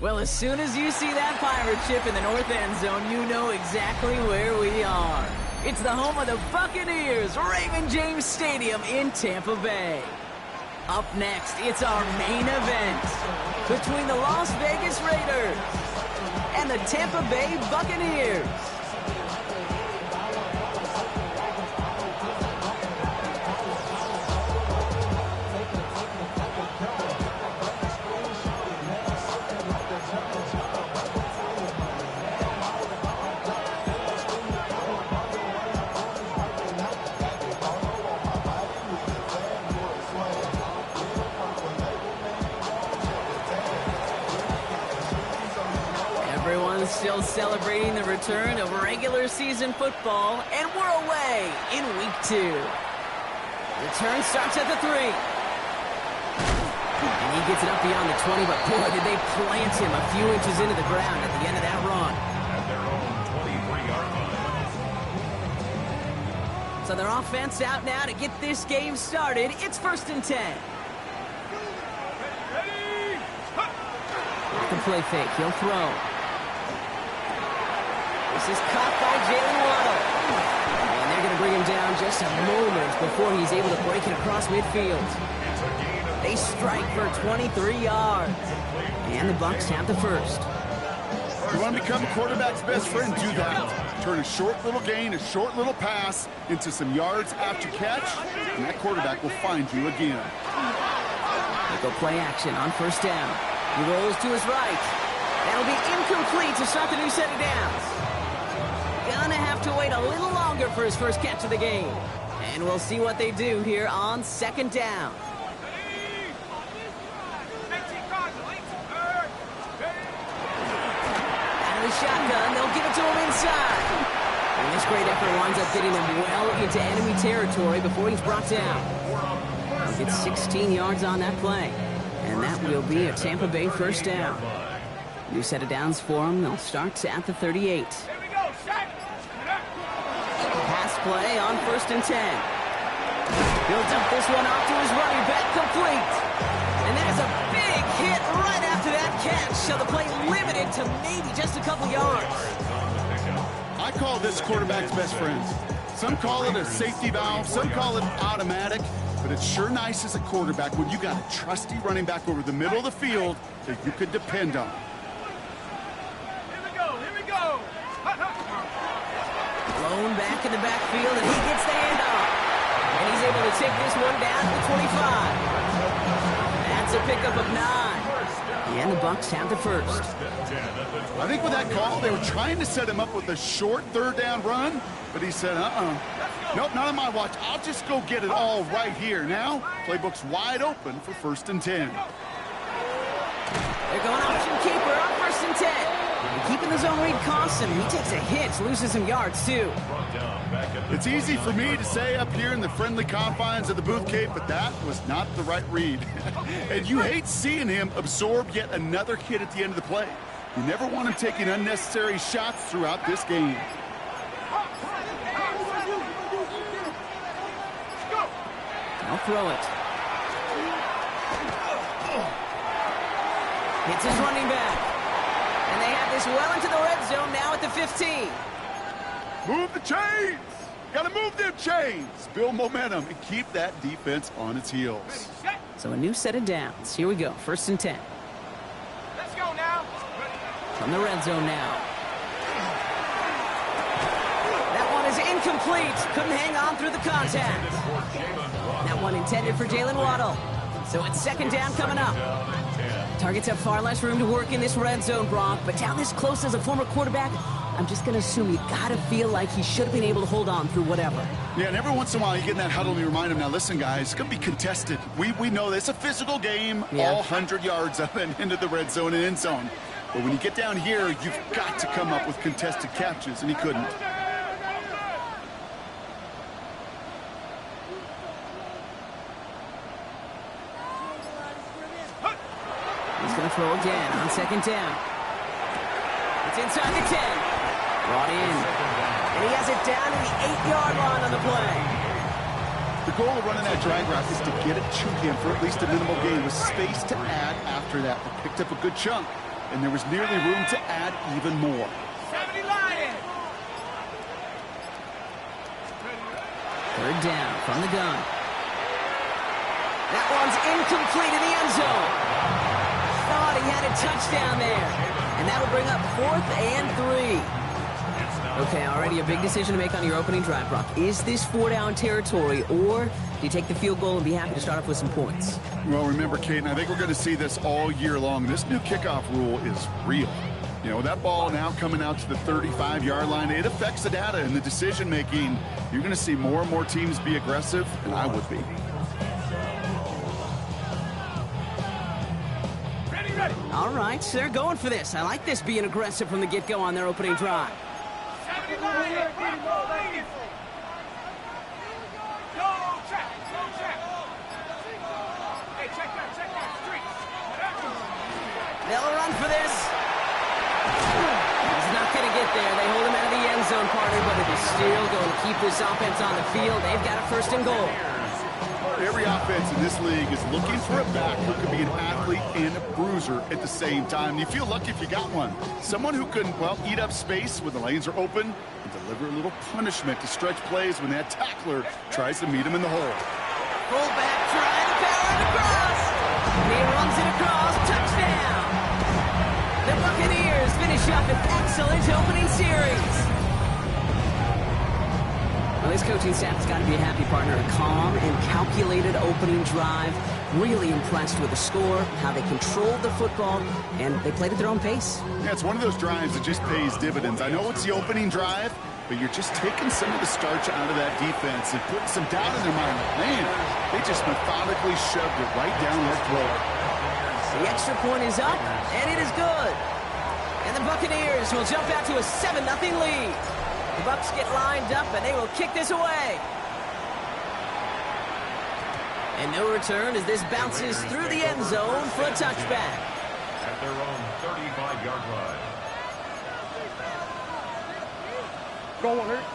Well, as soon as you see that pirate ship in the north end zone, you know exactly where we are. It's the home of the Buccaneers, Raymond James Stadium in Tampa Bay. Up next, it's our main event between the Las Vegas Raiders and the Tampa Bay Buccaneers. Everyone's still celebrating the return of regular season football, and we're away in week 2. Return starts at the 3. And he gets it up beyond the 20, but boy, did they plant him a few inches into the ground at the end of that run. At their own 23-yard line. So their offense out now to get this game started. It's 1st and 10. Off the play fake, he'll throw. This is caught by Jalen Waddle. And they're going to bring him down just a moment before he's able to break it across midfield. They strike for 23 yards. And the Bucs have the first. You want to become a quarterback's best friend? Do that. Turn a short little gain, a short little pass into some yards after catch, and that quarterback will find you again. They go play action on 1st down. He rolls to his right. That'll be incomplete to start the new set of downs. Gonna have to wait a little longer for his first catch of the game. And we'll see what they do here on 2nd down. Out of the shotgun, they'll give it to him inside. And this great effort winds up getting him well into enemy territory before he's brought down. He'll get 16 yards on that play. And that will be a Tampa Bay 1st down. New set of downs for him. They'll start at the 38. Pass play on 1st and 10. He'll dump this one off to his running back, complete. And that is a big hit right after that catch. So the play limited to maybe just a couple yards. I call this quarterback's best friend. Some call it a safety valve, some call it automatic. But it's sure nice as a quarterback when you got a trusty running back over the middle of the field that you could depend on. Here we go. Thrown back in the backfield, and he gets the handoff. And he's able to take this one down to the 25. That's a pickup of 9. And the Bucs have the first. I think with that call, they were trying to set him up with a short 3rd down run, but he said, nope, not on my watch. I'll just go get it all right here. Now, playbook's wide open for 1st and 10. They're going option keeper on 1st and 10. And keeping the zone read costs him. He takes a hit, loses some yards, too. It's easy for me to say up here in the friendly confines of the booth cape, but that was not the right read. And you hate seeing him absorb yet another hit at the end of the play. You never want him taking unnecessary shots throughout this game. I'll throw it. Hits his running back. And they have this well into the red zone now at the 15. Move the chains! Gotta move them chains! Build momentum and keep that defense on its heels. So a new set of downs. Here we go. 1st and 10. Let's go now. From the red zone now. That one is incomplete. Couldn't hang on through the contact. That one intended for Jalen Waddle. So it's 2nd down coming up. Targets have far less room to work in this red zone, Brock, but down this close as a former quarterback, I'm just going to assume you got to feel like he should have been able to hold on through whatever. Yeah, and every once in a while you get in that huddle and you remind him, now listen, guys, it's going to be contested. We know this. It's a physical game, all 100 yards up and into the red zone and end zone. But when you get down here, you've got to come up with contested catches, and he couldn't. He's going to throw again on second down. It's inside the 10. Brought in. And he has it down to the 8-yard line on the play. The goal of running that drag route is to get it to him for at least a minimal gain with space to add after that. They picked up a good chunk, and there was nearly room to add even more. 70 Lions! Third down from the gun. That one's incomplete in the end zone. Thought he had a touchdown there. And that'll bring up 4th and 3. Okay, already a big decision to make on your opening drive, Brock. Is this 4-down territory, or do you take the field goal and be happy to start off with some points? Well, remember, Kate, and I think we're going to see this all year long. This new kickoff rule is real. You know, that ball now coming out to the 35-yard line, it affects the data and the decision-making. You're going to see more and more teams be aggressive, and I would be. All right, so they're going for this. I like this being aggressive from the get-go on their opening drive. 70 Lions! Go, check! Hey, check that street! They'll run for this. He's not going to get there. They hold him out of the end zone, partner, but it is still going to keep this offense on the field. They've got a 1st and goal. Every offense in this league is looking for a back who can be an athlete and a bruiser at the same time. You feel lucky if you got one. Someone who can, well, eat up space when the lanes are open and deliver a little punishment to stretch plays when that tackler tries to meet him in the hole. Fullback trying to power it across. He runs it across. Touchdown. The Buccaneers finish up an excellent opening series. Well, this coaching staff has got to be a happy partner. A calm and calculated opening drive. Really impressed with the score, how they controlled the football, and they played at their own pace. Yeah, it's one of those drives that just pays dividends. I know it's the opening drive, but you're just taking some of the starch out of that defense and putting some doubt in their mind. Man, they just methodically shoved it right down their throat. The extra point is up, and it is good. And the Buccaneers will jump out to a 7-0 lead. The Bucs get lined up, and they will kick this away. And no return as this bounces through the end zone for a touchback. At their own 35-yard line.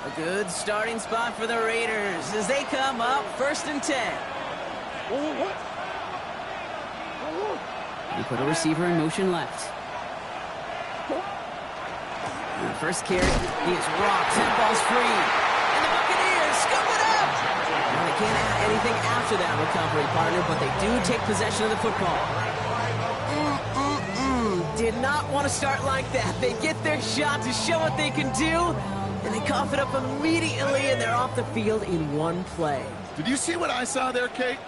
A good starting spot for the Raiders as they come up 1st and 10. They put a receiver in motion left. The first carry, he is rocked. That ball's free. And the Buccaneers scoop it up. Now they can't add anything after that recovery, partner, but they do take possession of the football. Did not want to start like that. They get their shot to show what they can do, and they cough it up immediately, and they're off the field in one play. Did you see what I saw there, Kate?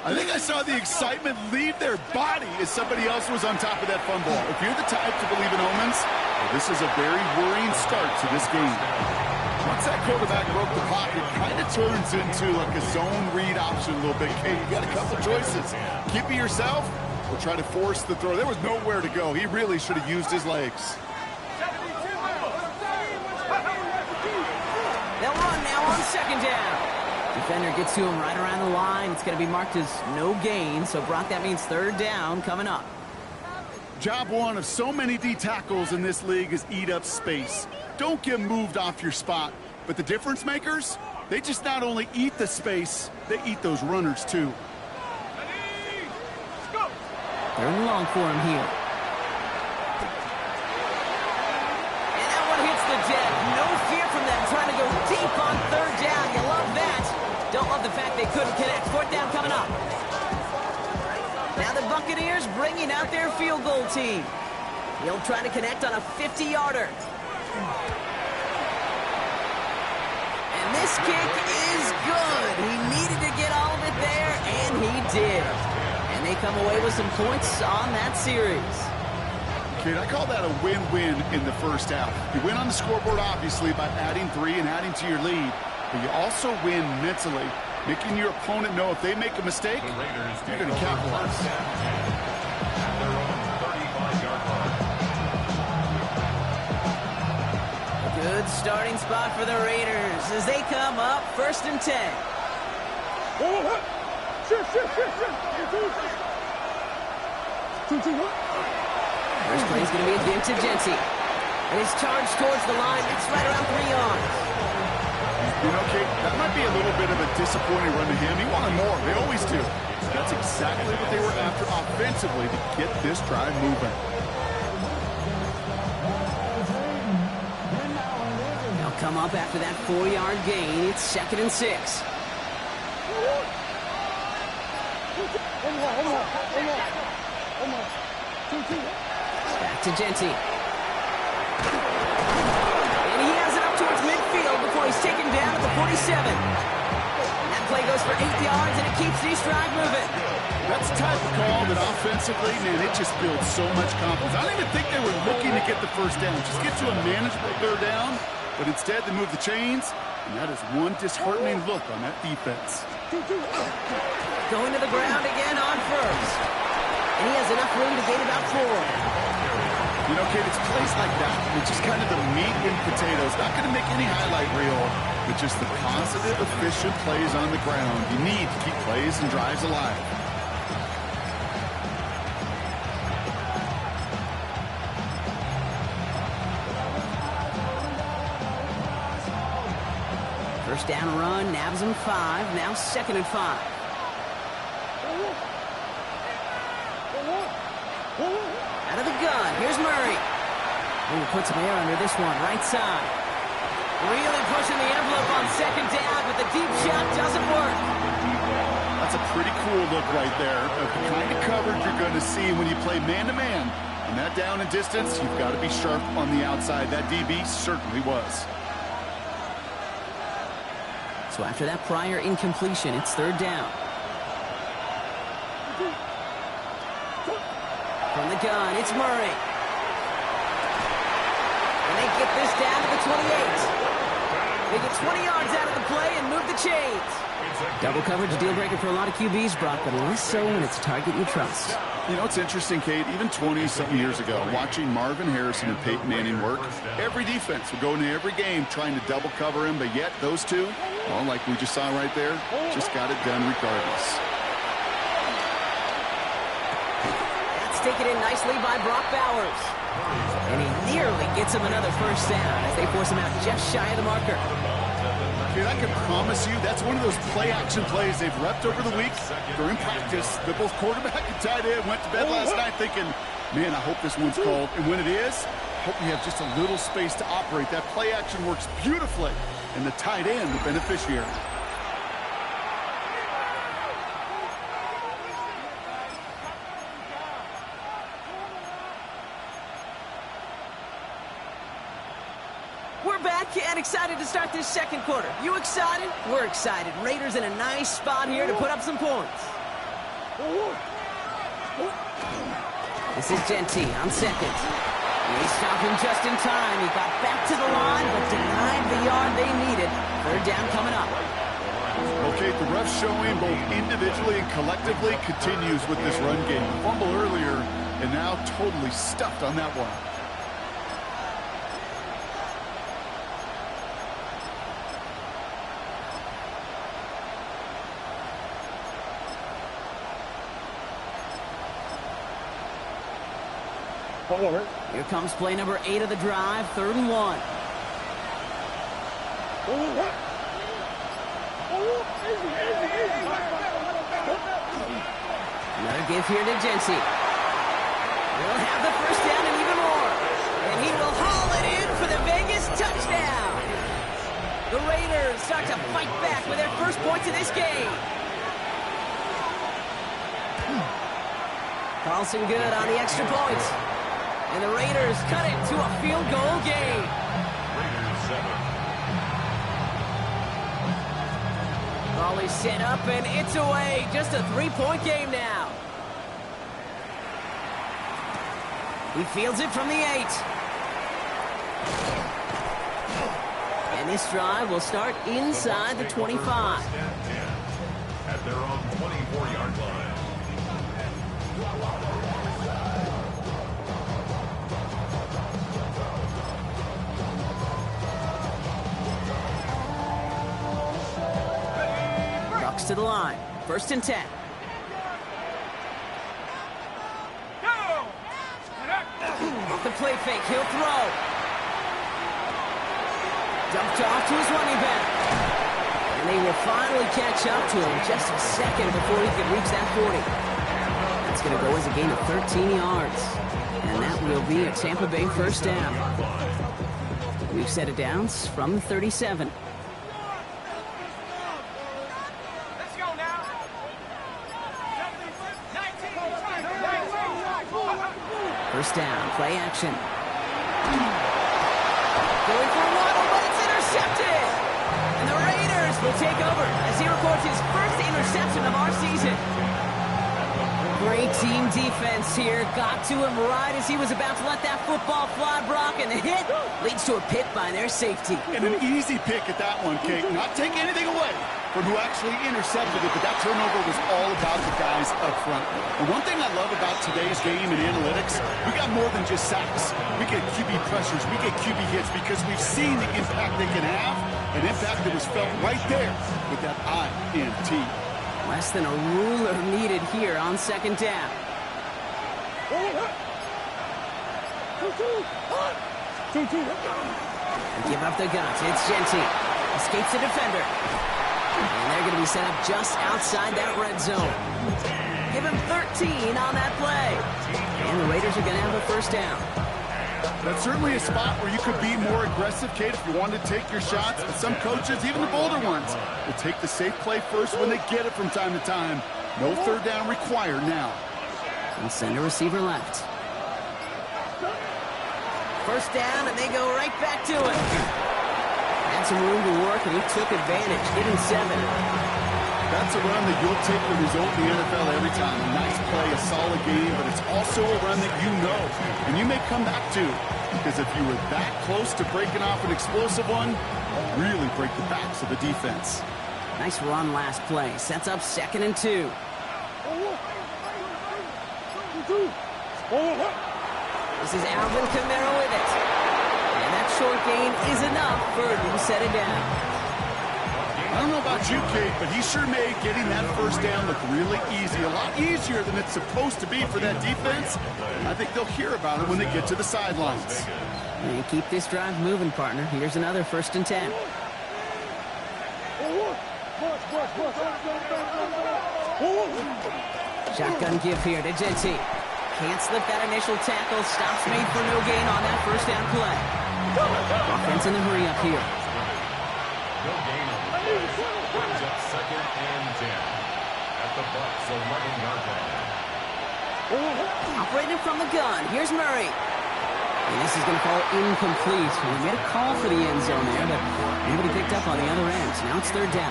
I think I saw the excitement leave their body as somebody else was on top of that fun ball. If you're the type to believe in omens, well, this is a very worrying start to this game. Once that quarterback broke the pocket, it kind of turns into like a zone read option a little bit, Kate. You got a couple choices. Keep it yourself or try to force the throw. There was nowhere to go. He really should have used his legs. They'll run now on second down. Defender gets to him right around the line. It's going to be marked as no gain. So, Brock, that means 3rd down coming up. Job one of so many D tackles in this league is eat up space. Don't get moved off your spot. But the difference makers, they just not only eat the space, they eat those runners too. 3rd and long for him here. And that one hits the deck. No fear from them trying to go deep on 3rd down. You love that. Don't love the fact they couldn't connect. 4th down coming up. Now the Buccaneers bringing out their field goal team. He'll try to connect on a 50-yarder. And this kick is good. He needed to get all of it there, and he did. And they come away with some points on that series. Kid, I call that a win-win in the first half. You win on the scoreboard, obviously, by adding 3 and adding to your lead. But you also win mentally, making your opponent know if they make a mistake, you're going to capitalize. At their own 35-yard line. A good starting spot for the Raiders as they come up 1st and 10. First play is going to be again to Genty. And his charge towards the line, it's right around 3 yards. You know, Kate, that might be a little bit of a disappointing run to him. He wanted more. They always do. That's exactly what they were after offensively to get this drive moving. They'll come up after that 4-yard gain. It's 2nd and 6. Back to Genty. And he has it up towards midfield before he's taken down at the 47. That play goes for 8 yards, and it keeps this drive moving. That's the type of call that offensively, man, it just builds so much confidence. I don't even think they were looking to get the first down. Just get to a manageable 3rd down, but instead they move the chains, and that is one disheartening look on that defense. Going to the ground again on 1st. And he has enough room to gain about 4. You know, Kate, it's plays like that, which is kind of the meat and potatoes. Not going to make any highlight reel, but just the positive, efficient plays on the ground. You need to keep plays and drives alive. First down run, nabs him 5. Now 2nd and 5. Out of the gun, here's Murray. And he puts some air under this one, right side. Really pushing the envelope on 2nd down, but the deep shot doesn't work. That's a pretty cool look right there of the kind of coverage you're going to see when you play man-to-man. And that down and distance, you've got to be sharp on the outside. That DB certainly was. So after that prior incompletion, it's 3rd down. From the gun, it's Murray. And they get this down to the 28. They get 20 yards out of the play and move the chains. Double coverage deal breaker for a lot of QBs, Brock, but less so when it's a target you trust. You know, it's interesting, Kate, even 20-something years ago, watching Marvin Harrison and Peyton Manning work, every defense would go into every game trying to double cover him, but yet those two, well, like we just saw right there, just got it done regardless. Taken in nicely by Brock Bowers. And he nearly gets him another first down as they force him out just shy of the marker. Dude, I can promise you that's one of those play-action plays they've repped over the week. During practice, the both quarterback and tight end went to bed last night thinking, man, I hope this one's called. And when it is, I hope we have just a little space to operate. That play-action works beautifully, and the tight end, the beneficiary. And excited to start this 2nd quarter. You excited? We're excited. Raiders in a nice spot here to put up some points. This is Genty on 2nd. They stop him just in time. He got back to the line, but denied the yard they needed. 3rd down coming up. Okay, the ref showing both individually and collectively continues with this run game. Fumble earlier, and now totally stuffed on that one. Here comes play number 8 of the drive, 3rd and 1. Another give here to Genty. He'll have the first down and even more. And he will haul it in for the Vegas touchdown. The Raiders start to fight back with their first points of this game. Carlson good on the extra points. And the Raiders cut it to a field goal game. Raiders 7. Volley set up, and it's away. Just a 3-point game now. He fields it from the 8. And this drive will start inside the 25. First and 10 at their own 24-yard line. Bucks to the line. First and 10. Go! The play fake. He'll throw. Dumped off to his running back. And they will finally catch up to him just a second before he could reach that 40. That's going to go as a gain of 13 yards. And that will be a Tampa Bay first down. We've set it down from the 37. Let's go now. 19. First down, play action. Going for Waddle, but it's intercepted. And the Raiders will take over as he records his first interception of our season. Great team defense here. Got to him right as he was about to let that football fly, Brock, and the hit leads to a pick by their safety. And an easy pick at that one, Kate. Not taking anything away from who actually intercepted it, but that turnover was all about the guys up front. And one thing I love about today's game in analytics, we got more than just sacks. We get QB pressures, we get QB hits because we've seen the impact they can have, an impact that was felt right there with that INT. Less than a ruler needed here on second down. Give up the guns. It's Genty. Escapes the defender. And they're going to be set up just outside that red zone. Give him 13 on that play. And the Raiders are going to have a first down. That's certainly a spot where you could be more aggressive, Kate, if you wanted to take your shots. But some coaches, even the bolder ones, will take the safe play first when they get it from time to time. No third down required now. And send a receiver left. First down, and they go right back to it. Had some room to work, and he took advantage, getting 7. That's a run that you'll take the result in the NFL every time. A nice play, a solid game, but it's also a run that you know, and you may come back to. Because if you were that close to breaking off an explosive one, really break the backs of the defense. Nice run last play. Sets up 2nd and 2. This is Alvin Kamara with it. And that short gain is enough for him to set it down. I don't know about you, Kate, but he sure made getting that first down look really easy. A lot easier than it's supposed to be for that defense. I think they'll hear about it when they get to the sidelines. And keep this drive moving, partner. Here's another 1st and 10. Shotgun give here to Genty. Can't slip that initial tackle. Stops made for no gain on that first down play. Offense in the hurry up here. No gain on the play. Brings up 2nd and 10 at the Bucks 11-yard line. Operating from the gun. Here's Murray. And this is going to fall incomplete. We made a call for the end zone there, but nobody picked up on the other end. Now it's 3rd down.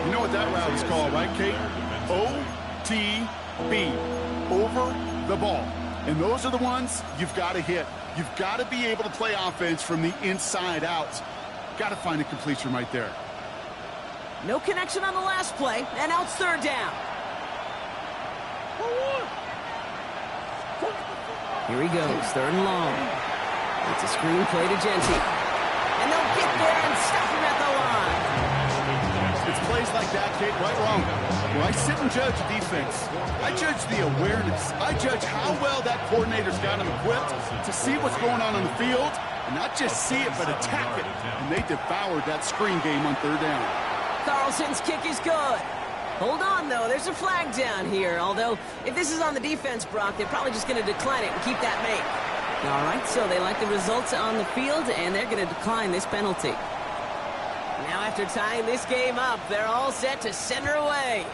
You know what that route is called, right, Kate? OTB. Over the ball. And those are the ones you've got to hit. You've got to be able to play offense from the inside out. Got to find a completion right there. No connection on the last play, and now it's 3rd down. Here he goes, 3rd and long. It's a screen play to Genty. And they'll get there and stop him at the line. It's plays like that, Kate, right wrong. When I sit and judge a defense, I judge the awareness. I judge how well that coordinator's got him equipped to see what's going on the field, and not just see it, but attack it. And they devoured that screen game on 3rd down. Carlson's kick is good. Hold on, though. There's a flag down here. Although, if this is on the defense, Brock, they're probably just going to decline it and keep that make. All right, so they like the results on the field, and they're going to decline this penalty. Now, after tying this game up, they're all set to center away.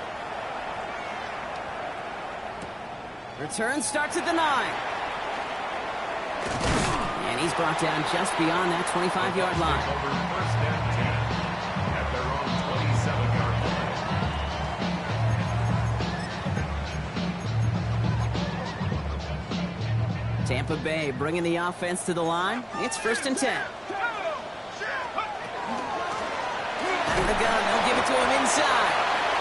Return starts at the 9. And he's brought down just beyond that 25-yard line. Over 1st and 10 at their own 27-yard line. Tampa Bay bringing the offense to the line. It's 1st and 10. Out of the gun, they'll give it to him inside.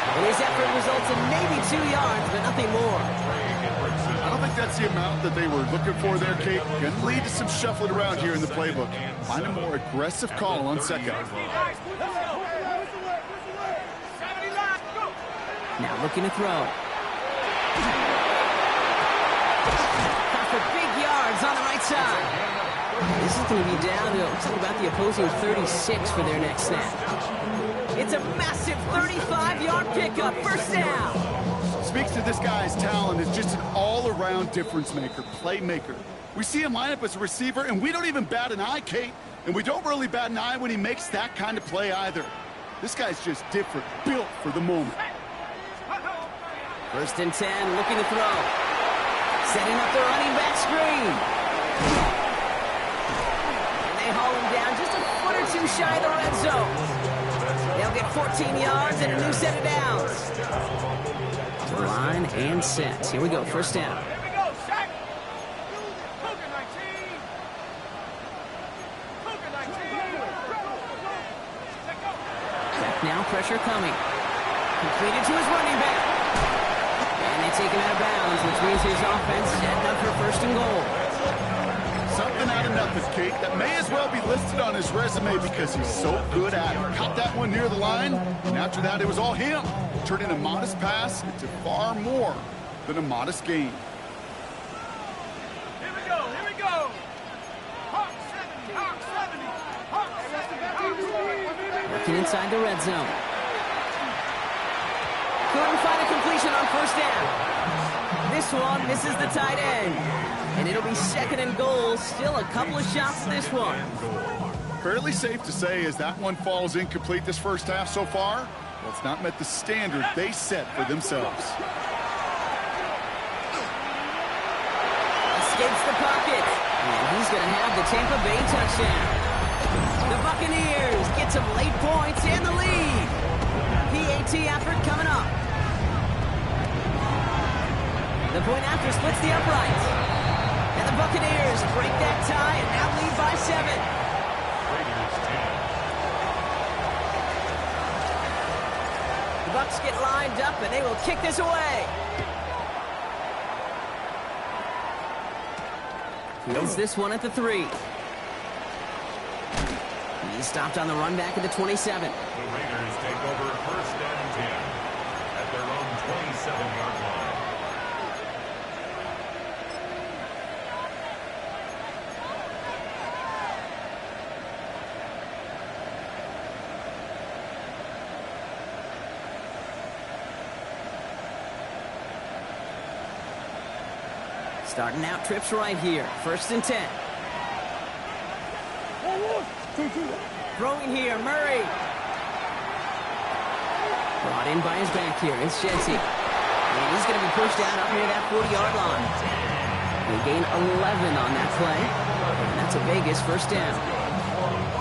And his effort results in maybe 2 yards, but nothing more. I don't think that's the amount that they were looking for there, Kate. Going to lead to some shuffling around here in the playbook. Find a more aggressive call on second. Now looking to throw. Got for big yards on the right side. This is going to be down to something about the opposing 36 for their next snap. It's a massive 35-yard pickup. 1st down. Speaks to this guy's talent as just an all-around difference maker, playmaker. We see him line up as a receiver, and we don't even bat an eye, Kate. And we don't really bat an eye when he makes that kind of play either. This guy's just different, built for the moment. 1st and 10, looking to throw. Setting up the running back screen. And they haul him down just a foot or two shy of the red zone. They'll get 14 yards and a new set of downs. Line and set. Here we go, 1st down. Here we go, Shaq. Cougar 19. Back now, pressure coming. Completed to his running back. And they take him out of bounds, which means his offense setting up for 1st and goal. Something out of nothing, Kate, that may as well be listed on his resume because he's so good at it. Caught that one near the line, and after that, it was all him. Turning a modest pass into far more than a modest gain. Here we go. Hawk 70, Hawk 70, Hawk 70. Working inside the red zone. Couldn't find a completion on 1st down. This one misses the tight end. And it'll be 2nd and goal. Still a couple of shots to this one. Fairly safe to say as that one falls incomplete this 1st half so far, well, it's not met the standard they set for themselves. Escapes the pocket. And he's going to have the Tampa Bay touchdown. The Buccaneers get some late points and the lead. PAT effort coming up. The point after splits the uprights. And the Buccaneers break that tie and now lead by 7. The Bucs get lined up and they will kick this away. Fields this one at the 3. He's stopped on the run back at the 27. The Raiders take over 1st and 10 at their own 27-yard line. Starting out trips right here. 1st and 10. Throwing here, Murray. Brought in by his back here. It's Jesse. And he's going to be pushed out up near that 40-yard line. They gain 11 on that play. And that's a Vegas 1st down.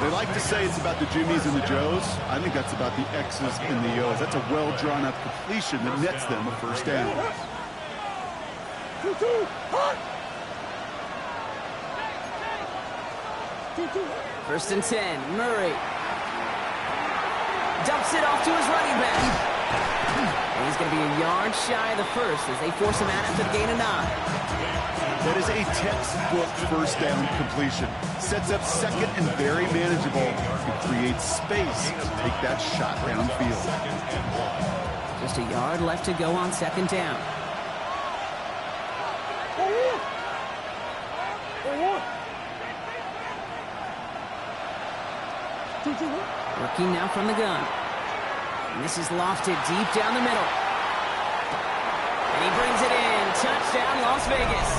They like to say it's about the Jimmies and the Joes. I think that's about the X's and the O's. That's a well-drawn-up completion that nets them a 1st down. 1st and 10, Murray. Dumps it off to his running back. And he's going to be a yard shy of the 1st as they force him out after the gain of 9. That is a textbook 1st down completion. Sets up 2nd and very manageable. It creates space to take that shot downfield. Just a yard left to go on 2nd down. Working now from the gun. And this is lofted deep down the middle. And he brings it in. Touchdown, Las Vegas.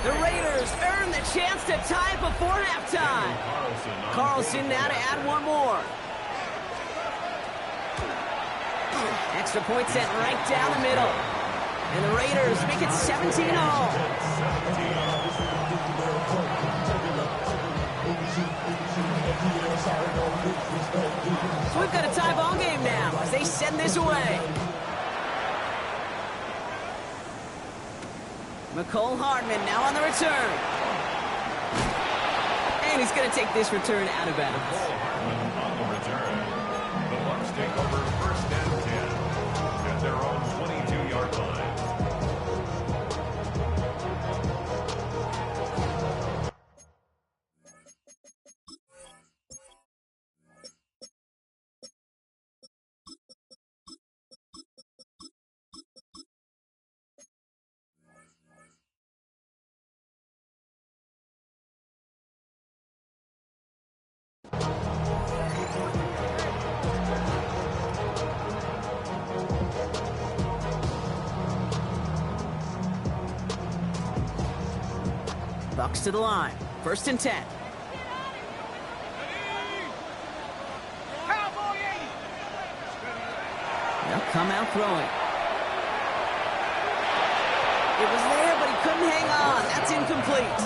The Raiders earn the chance to tie before halftime. Carlson now to add one more. Extra point set right down the middle. And the Raiders make it 17-all. So we've got a tie ball game now as they send this away. McCole Hardman now on the return. And he's going to take this return out of bounds. McCole Hardman on the return. The Bucs take over first and 10 at their own 22-yard line. Bucs to the line. First and 10. Cowboy 80. They'll come out throwing. It was there, but he couldn't hang on. That's incomplete.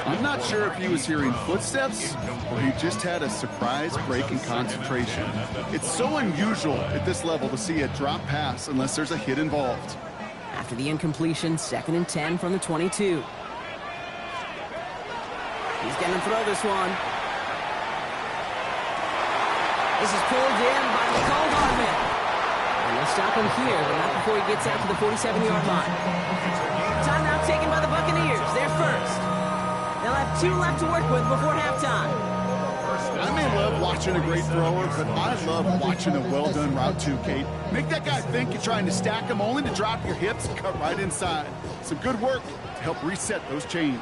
I'm not sure if he was hearing footsteps or he just had a surprise break in concentration. It's so unusual at this level to see a drop pass unless there's a hit involved. After the incompletion, second and 10 from the 22. He's going to throw this one. This is pulled in by McCole Hardman. And they'll stop him here, but not before he gets out to the 47-yard line. Timeout taken by the Buccaneers. They're first. They'll have 2 left to work with before halftime. I may love watching a great thrower, but I love watching a well-done route too, Kate. Make that guy think you're trying to stack him only to drop your hips and cut right inside. Some good work to help reset those chains.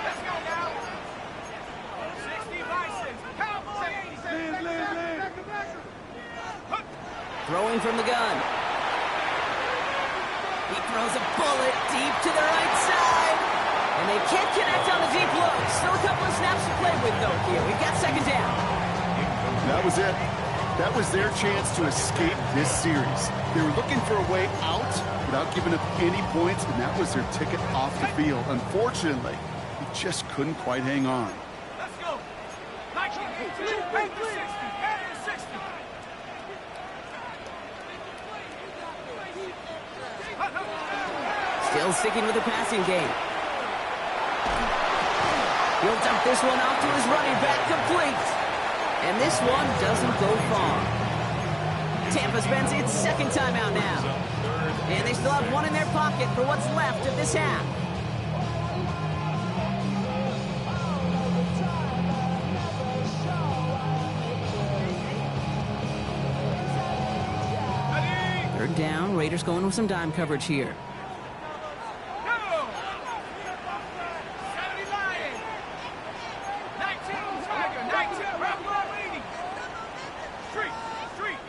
Let's go now. 60 by 6. Cowboy 80. Throwing from the gun. He throws a bullet deep to the right side. And they can't connect on the deep look. Still a couple of snaps to play with, though, here. We've got second down. That was it. That was their chance to escape this series. They were looking for a way out without giving up any points, and that was their ticket off the field. Unfortunately, he just couldn't quite hang on. Let's go. 1982. Head to 60. Head to 60. Still sticking with the passing game. He'll dump this one off to his running back, complete. And this one doesn't go far. Tampa spends its second timeout now. And they still have one in their pocket for what's left of this half. Third down, Raiders going with some dime coverage here. Go. 70 Lion. 19 Tiger. 19 Bravo 80. Street.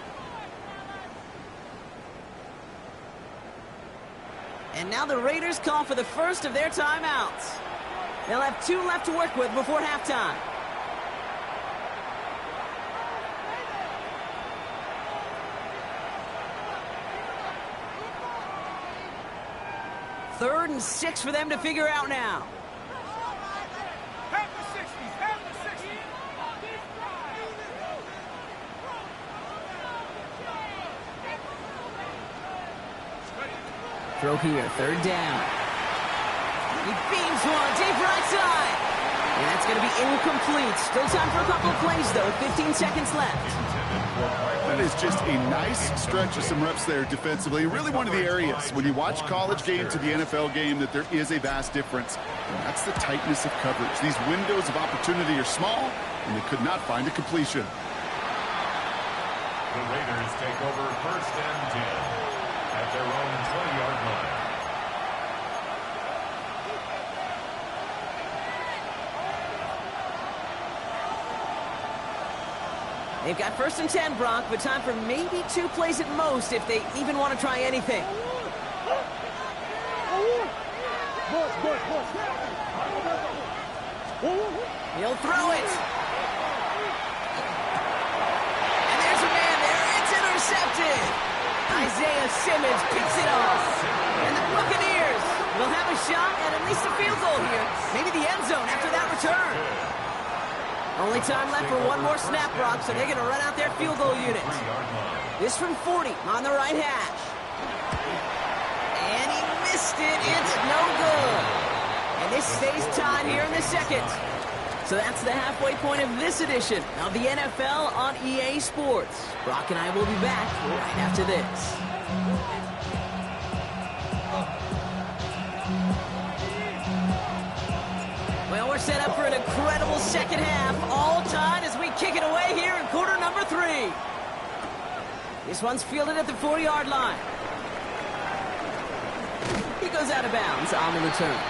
And now the Raiders call for the first of their timeouts. They'll have 2 left to work with before halftime. Third and 6 for them to figure out now. Head to 60. Head to 60. Throw here, third down. He beams one, deep right side. And that's going to be incomplete. Still time for a couple of plays, though. 15 seconds left. That is just a nice stretch of some reps there defensively. Really one of the areas when you watch college game to the NFL game that there is a vast difference. And that's the tightness of coverage. These windows of opportunity are small, and they could not find a completion. The Raiders take over first and 10 at their own 20-yard line. They've got first and 10, Brock, but time for maybe 2 plays at most if they even want to try anything. He'll throw it. And there's a man there. It's intercepted. Isaiah Simmons picks it off. And the Buccaneers will have a shot at least a field goal here. Maybe the end zone after that return. Only time left for one more snap, Brock, so they're going to run out their field goal unit. This from 40 on the right hash. And he missed it. It's no good. And this stays tied here in the second. So that's the halfway point of this edition of the NFL on EA Sports. Brock and I will be back right after this. Well, we're set up for an incredible second half. All tied as we kick it away here in quarter number 3. This one's fielded at the 40-yard line. He goes out of bounds on the return.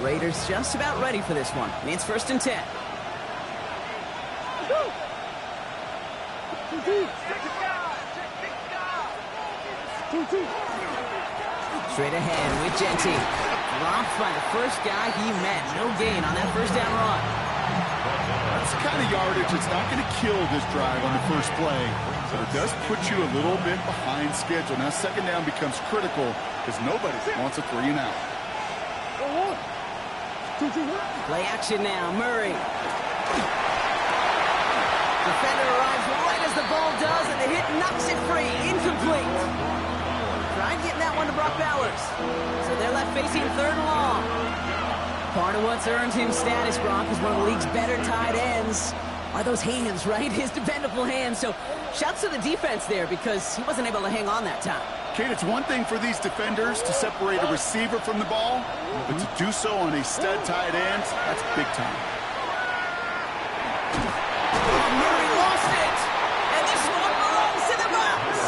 Raiders just about ready for this one. It's 1st and 10. Straight ahead with Genty. Dropped by the first guy he met. No gain on that first down run. That's the kind of yardage that's not going to kill this drive on the first play, but it does put you a little bit behind schedule. Now second down becomes critical because nobody wants a 3 and out. Play action now, Murray. Defender arrives right as the ball does, and the hit knocks it free. Incomplete. Tried getting that one to Brock Bowers. So they're left facing 3rd and long. Part of what's earned him status, Brock, is one of the league's better tight ends. Are those hands, right? His dependable hands. So shouts to the defense there because he wasn't able to hang on that time. Kate, it's one thing for these defenders to separate a receiver from the ball, but to do so on a stud tight end, that's big time. Murray lost it, and this one belongs to the Bucs.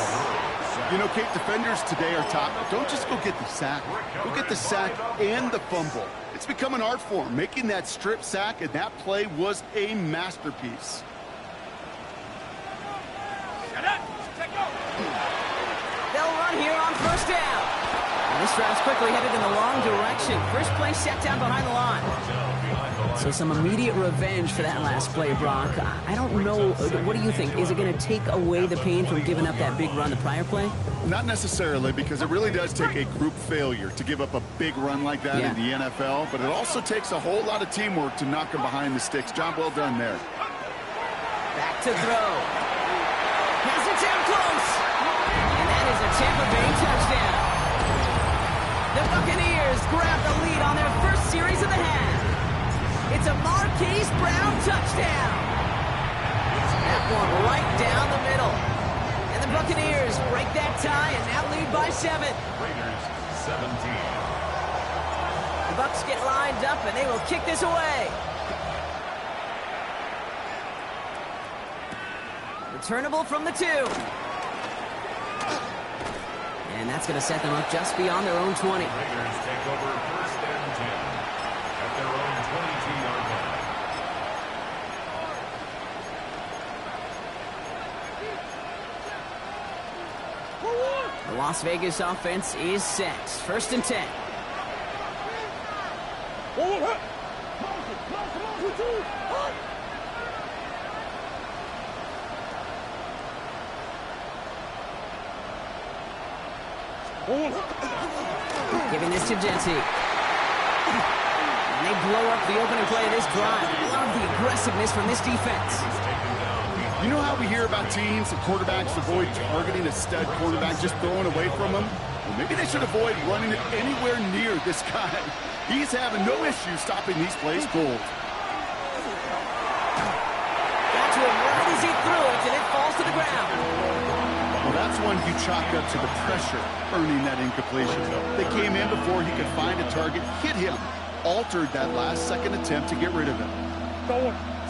You know, Kate, defenders today are top. Don't just go get the sack. Go get the sack and the fumble. It's become an art form. Making that strip sack and that play was a masterpiece. They'll run here on 1st down. And this drive's quickly headed in the wrong direction. First play set down behind the line. So some immediate revenge for that last play, Brock. I don't know. What do you think? Is it going to take away the pain from giving up that big run the prior play? Not necessarily, because it really does take a group failure to give up a big run like that in the NFL. But it also takes a whole lot of teamwork to knock them behind the sticks. Job well done there. Back to throw. Pass it down close. And that is a Tampa Bay touchdown. The Buccaneers grab the lead on their first series of the half. It's a Marquise Brown touchdown. That one right down the middle. And the Buccaneers break that tie and now lead by 7. Raiders 17. The Bucs get lined up and they will kick this away. Returnable from the 2. And that's going to set them up just beyond their own 20. Raiders take over 1st and 10 at their own 22-yard line. The Las Vegas offense is set. 1st and 10. Giving this to Genty. And they blow up the opening play of this drive. Love the aggressiveness from this defense. You know how we hear about teams and quarterbacks avoid targeting a stud quarterback, just throwing away from him? Well, maybe they should avoid running it anywhere near this guy. He's having no issue stopping these plays cold. Got to him right as he threw it, and it falls to the ground. Well, that's one you chalk up to the pressure earning that incompletion. They came in before he could find a target, hit him, altered that last-second attempt to get rid of him.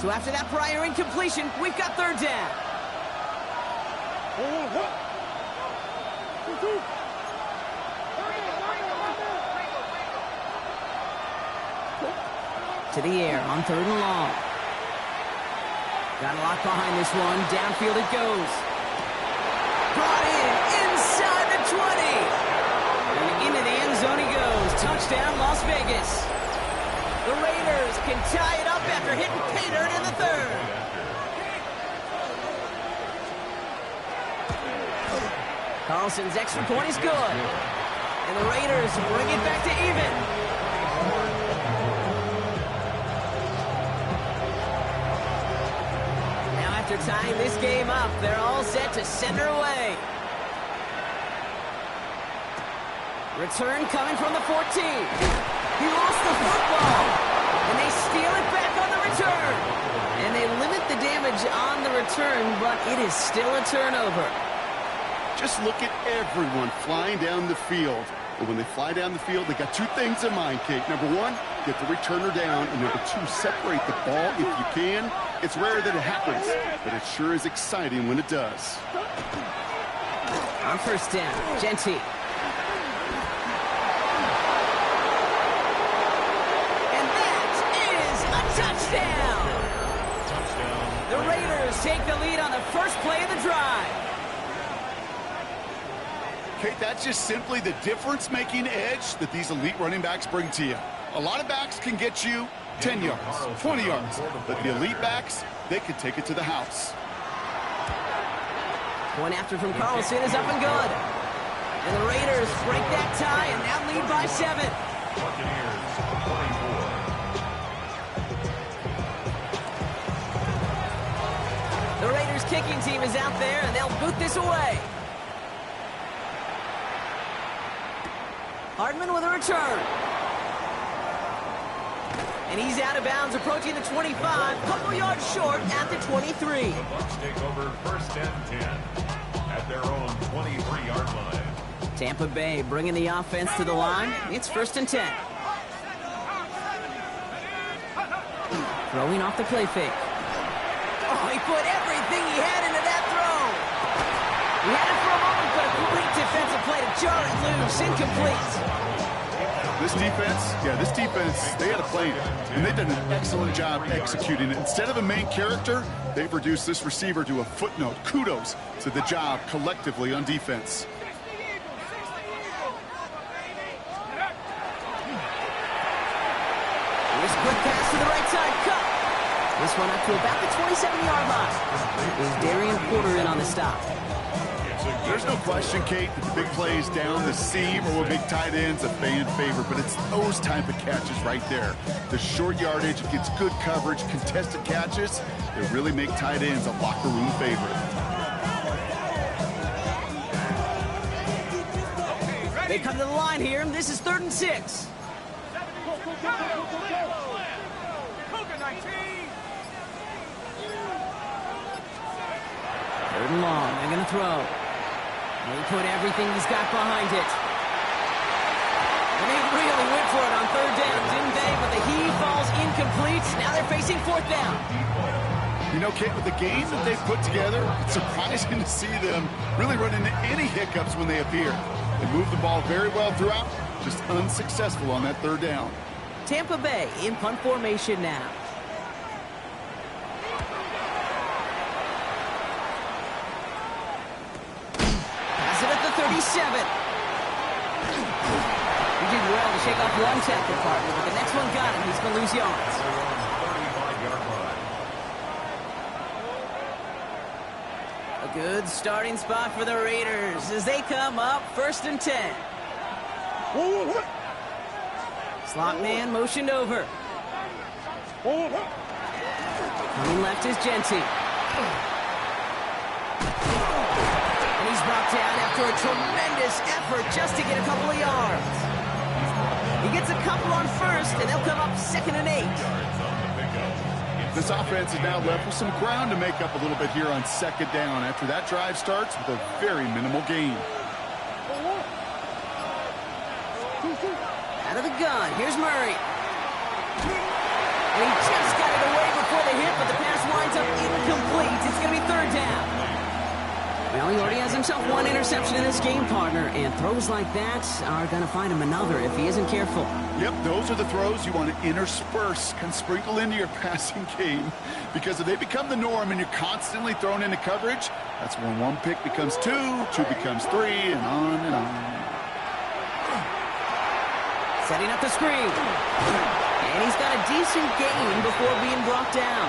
So after that prior incompletion, we've got 3rd down. To the air on 3rd and long. Got a lot behind this one. Downfield it goes. Brought in inside the 20. And into the end zone he goes. Touchdown, Las Vegas. The Raiders can tie it up after hitting pay dirt in the 3rd. Carlson's extra point is good. And the Raiders bring it back to even. are tying this game up. They're all set to send her away. Return coming from the 14. He lost the football. And they steal it back on the return. And they limit the damage on the return, but it is still a turnover. Just look at everyone flying down the field. And when they fly down the field, they got two things in mind, Kate. Number one, get the returner down. And number two, separate the ball if you can. It's rare that it happens, but it sure is exciting when it does. On first down, Genty. Touchdown! The Raiders take the lead on the first play of the drive. Kate, that's just simply the difference-making edge that these elite running backs bring to you. A lot of backs can get you 10 yards, 20 yards, but the elite backs, they can take it to the house. Point after from Carlson is up and good. And the Raiders break that tie and now lead by 7. Buccaneers 24. The Raiders kicking team is out there, and they'll boot this away. Hardman with a return. And he's out of bounds, approaching the 25, couple yards short at the 23. The Bucs take over first and 10 at their own 23-yard line. Tampa Bay bringing the offense to the line. It's first and 10. Throwing off the play fake. Oh, he put everything he had into that throw. He had it for a moment, but a complete defensive play to jar it loose. Incomplete. This defense, they had a plan, and they've done an excellent job executing it. Instead of a main character, they've reduced this receiver to a footnote. Kudos to the job collectively on defense. Here's a quick pass to the right side. Cut. This one up to about the 27-yard line. Is Darian Porter in on the stop. There's no question, Kate, that the big plays down the seam or with big tight ends a fan favorite, but it's those type of catches right there. The short yardage, it gets good coverage, contested catches that really make tight ends a locker room favorite. They come to the line here, and this is 3rd and 6. Third and long, they're going to throw. He put everything he's got behind it. And they really went for it on 3rd down, didn't they? But the heave falls incomplete. Now they're facing 4th down. You know, Kate, with the game that they've put together, it's surprising to see them really run into any hiccups when they appear. They move the ball very well throughout, just unsuccessful on that 3rd down. Tampa Bay in punt formation now. Pass it at the 37. He did well to shake off one tackle partner, but the next one got him. He's going to lose yards. A good starting spot for the Raiders as they come up 1st and 10. Slot man motioned over. Coming left is Genty. And he's brought down after a tremendous effort just to get a couple of yards. He gets a couple on 1st, and they'll come up 2nd and 8. This offense is now left with some ground to make up a little bit here on 2nd down after that drive starts with a very minimal gain. Out of the gun, here's Murray. And he just got it away before the hit, but the pass winds up incomplete. It's going to be 3rd down. Well, he already has himself one interception in this game, partner, and throws like that are going to find him another if he isn't careful. Yep, those are the throws you want to intersperse, can sprinkle into your passing game, because if they become the norm and you're constantly thrown into coverage, that's when one pick becomes 2, 2 becomes 3, and on and on. Setting up the screen. And he's got a decent gain before being brought down.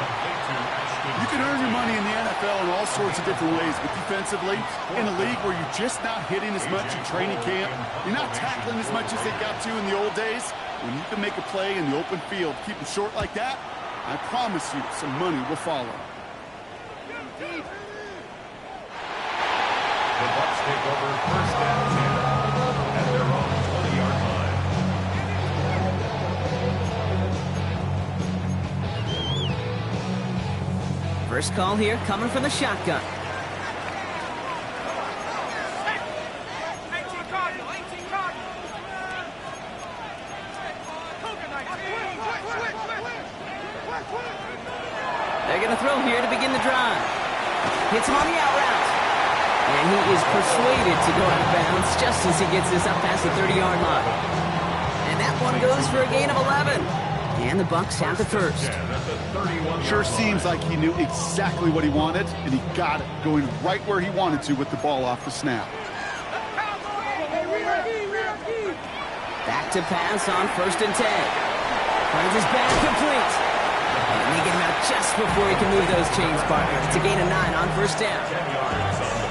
You can earn your money in the NFL in all sorts of different ways, but defensively, in a league where you're just not hitting as much in training camp, you're not tackling as much as they got to in the old days, when you can make a play in the open field, keep them short like that, I promise you some money will follow. The Bucs take over first and 10 at their own 20-yard line. First call here coming from the shotgun. 18 Cardinal, 18 Cardinal. They're going to throw here to begin the drive. Hits him on the out route. And he is persuaded to go out of bounds just as he gets this up past the 30-yard line. And that one goes for a gain of 11. And the Bucs have the first. Sure seems like he knew exactly what he wanted, and he got it, going right where he wanted to with the ball off the snap. Back to pass on first and 10. Finds his back complete. And they get him out just before he can move those chains, partner. It's a gain of 9 on first down.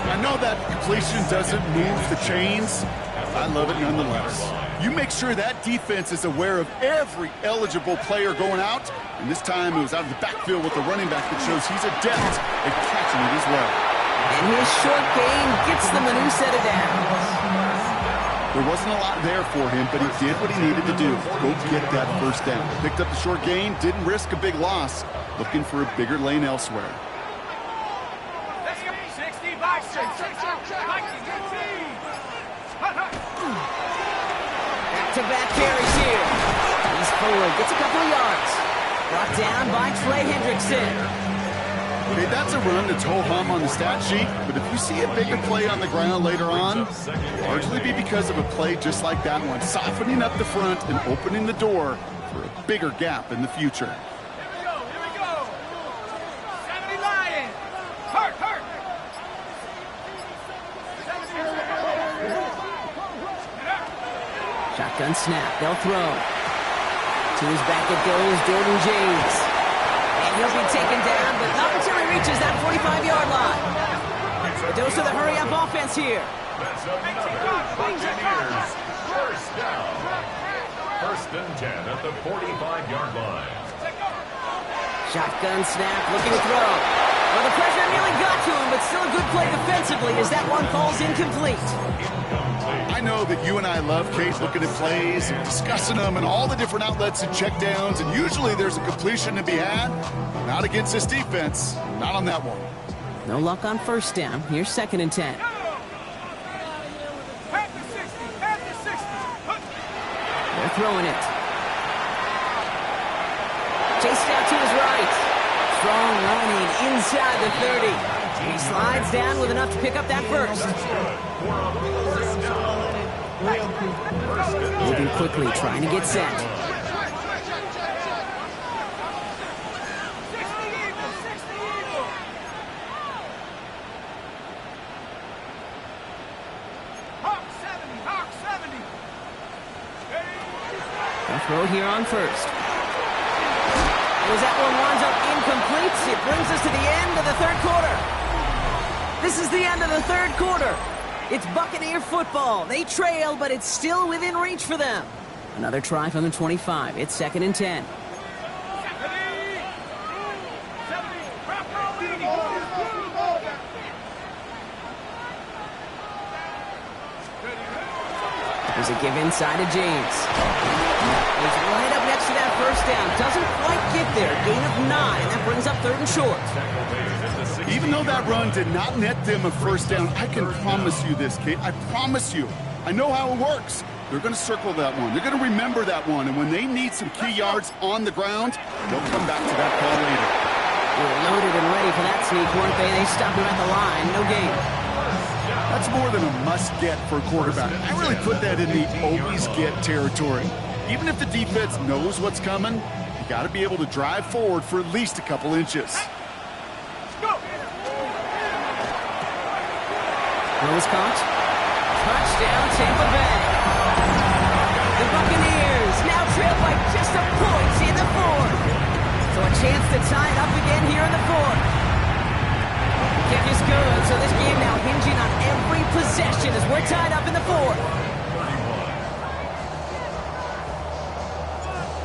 I know that completion doesn't move the chains. I love it nonetheless. You make sure that defense is aware of every eligible player going out. And this time it was out of the backfield with the running back that shows he's adept at catching it as well. And his short gain gets them a new set of downs. There wasn't a lot there for him, but he did what he needed to do. Go get that first down. Picked up the short gain, didn't risk a big loss. Looking for a bigger lane elsewhere. Let's go. 60 by 6. Back-to-back carries here. He's forward, gets a couple of yards. Brought down by Trey Hendrickson. Okay, that's a run that's ho-hum on the stat sheet, but if you see a bigger play on the ground later on, largely be because of a play just like that one, softening up the front and opening the door for a bigger gap in the future. Here we go. 70 Lions. Hurt. Shotgun snap, they'll throw. To his back it goes, Jordan James. And he'll be taken down, but not until he reaches that 45-yard line. A dose of the hurry-up offense here. That's another Buccaneers first down. First and 10 at the 45-yard line. Shotgun snap, looking to throw. Well, the pressure nearly got to him, but still a good play defensively as that one falls incomplete. I know that you and I love, Kate, looking at plays and discussing them and all the different outlets and checkdowns, and usually there's a completion to be had. Not against this defense. Not on that one. No luck on first down. Here's second and 10. They're throwing it. Chased out to his right. Strong running inside the 30. And he slides down with enough to pick up that first. Moving quickly, trying to get set. Hawk 70. They'll throw here on first. As that one winds up incomplete, it brings us to the end of the third quarter. This is the end of the third quarter. It's Buccaneer football. They trail, but it's still within reach for them. Another try from the 25. It's second and 10. There's a give inside of James. He's right up next to that first down. Doesn't quite get there. Gain of 9. That brings up third and short. Even though that run did not net them a first down, I can promise you this, Kate. I promise you. I know how it works. They're going to circle that one. They're going to remember that one. And when they need some key yards on the ground, they'll come back to that call later. They were loaded and ready for that sneak, weren't they? They stopped him at the line. No gain. That's more than a must-get for a quarterback. I really put that in the always-get territory. Even if the defense knows what's coming, you got to be able to drive forward for at least a couple inches. Rose caught. Touchdown, Tampa Bay. The Buccaneers now trail by just a point in the fourth. So a chance to tie it up again here in the fourth. The kick is good, so this game now hinging on every possession as we're tied up in the fourth.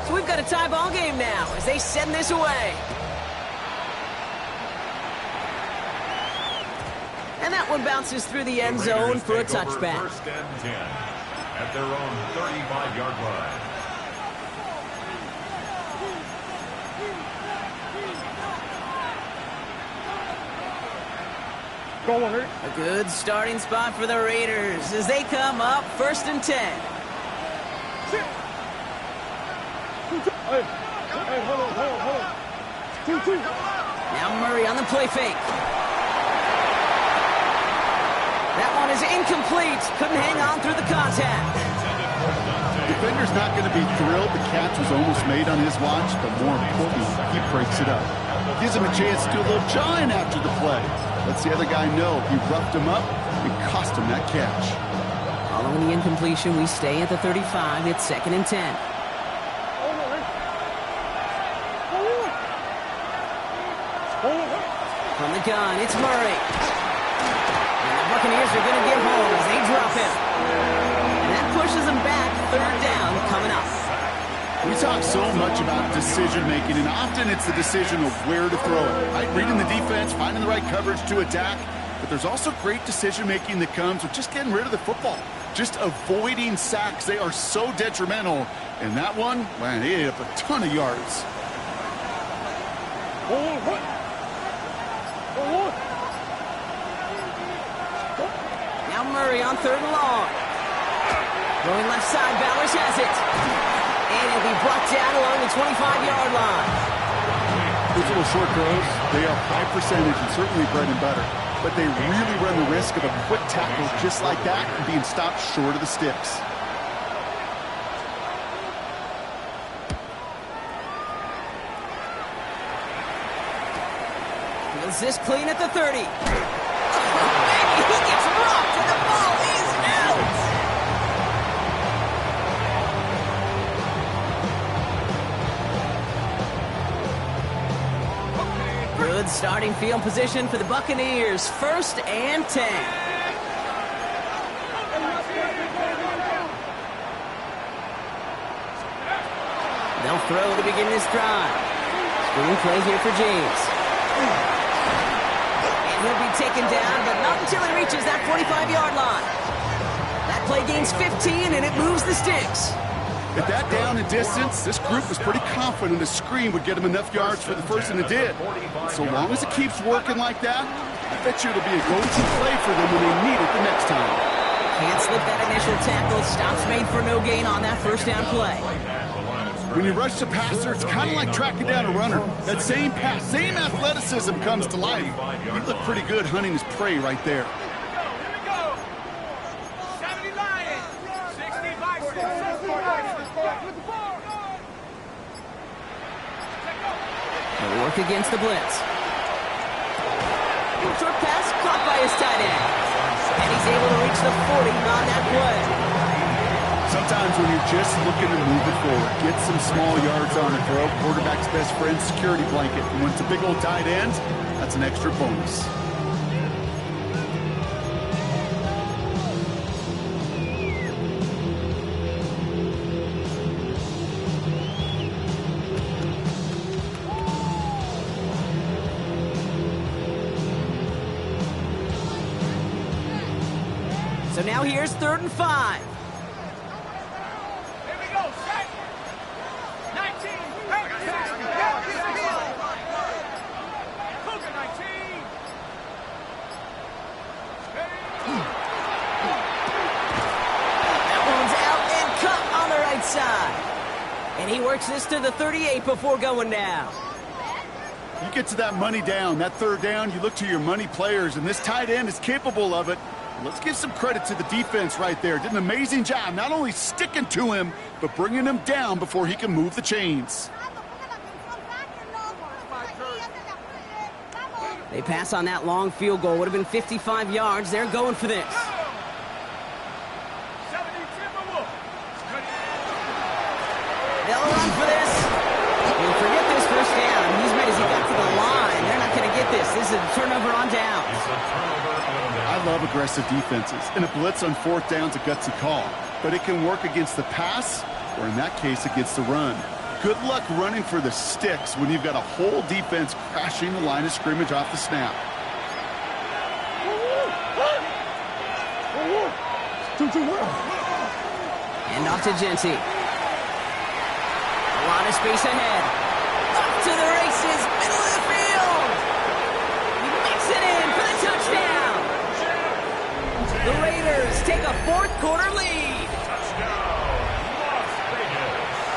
So we've got a tie ball game now as they send this away. And that one bounces through the end zone for a touchback. First and 10 at their own 35-yard line. A good starting spot for the Raiders as they come up first and 10. Now Murray on the play fake. That one is incomplete. Couldn't hang on through the contact. Defender's not going to be thrilled the catch was almost made on his watch, but more importantly, he breaks it up. Gives him a chance to do a little jawing after the play. Lets the other guy know he roughed him up and cost him that catch. Following the incompletion, we stay at the 35. It's second and 10. From the gun, it's Murray. And the Buccaneers are going to get home as they drop him. And that pushes them back. Third down coming up. We talk so much about decision-making, and often it's the decision of where to throw it. Right? Reading the defense, finding the right coverage to attack. But there's also great decision-making that comes with just getting rid of the football. Just avoiding sacks. They are so detrimental. And that one, man, he ate up a ton of yards. Now Murray on third and long. Going left side, Bowers has it. And he'll be brought down along the 25-yard line. Those little short throws, they are high percentage and certainly bread and butter. But they really run the risk of a quick tackle just like that and being stopped short of the sticks. Feels this clean at the 30. Maybe he gets rocked and the ball is out. Good starting field position for the Buccaneers. First and 10. They'll throw to begin this drive. Screen play here for James. And he'll be taken down, but not until he reaches that 45-yard line. That play gains 15, and it moves the sticks. At that down and distance, this group was pretty confident a screen would get him enough yards for the first, and it did. So long as it keeps working like that, I bet you it'll be a go-to play for them when they need it the next time. Can't slip that initial tackle. Stops made for no gain on that first down play. When you rush the passer, it's kind of like tracking down a runner. That same pass, same athleticism comes to life. He looked pretty good hunting his prey right there. Here we go. 70 Lions, 60 Vikings. He'll work against the blitz. Short pass caught by his tight end. And he's able to reach the 40 on that play. Sometimes when you're just looking to move it forward, get some small yards on a throw, quarterback's best friend, security blanket. And when it's a big old tight end, that's an extra bonus. So now here's 3rd and 5. Here we go. Set. 19. Cougar 19. That one's out and cut on the right side. And he works this to the 38 before going down. You get to that money down, that third down, you look to your money players, and this tight end is capable of it. Let's give some credit to the defense right there. Did an amazing job not only sticking to him, but bringing him down before he can move the chains. They pass on that long field goal. Would have been 55 yards. They're going for this. 70 Timberwolves. They'll run for this. He'll forget this first down. He's made as he got to the line. They're not going to get this. This is a turnover on down. I love aggressive defenses, and a blitz on 4th down's a gutsy call. But it can work against the pass, or in that case, against the run. Good luck running for the sticks when you've got a whole defense crashing the line of scrimmage off the snap. And off to Genty. A lot of space ahead. Up to the races, middle of the field. He makes it in for the touchdown. The Raiders take a fourth quarter lead.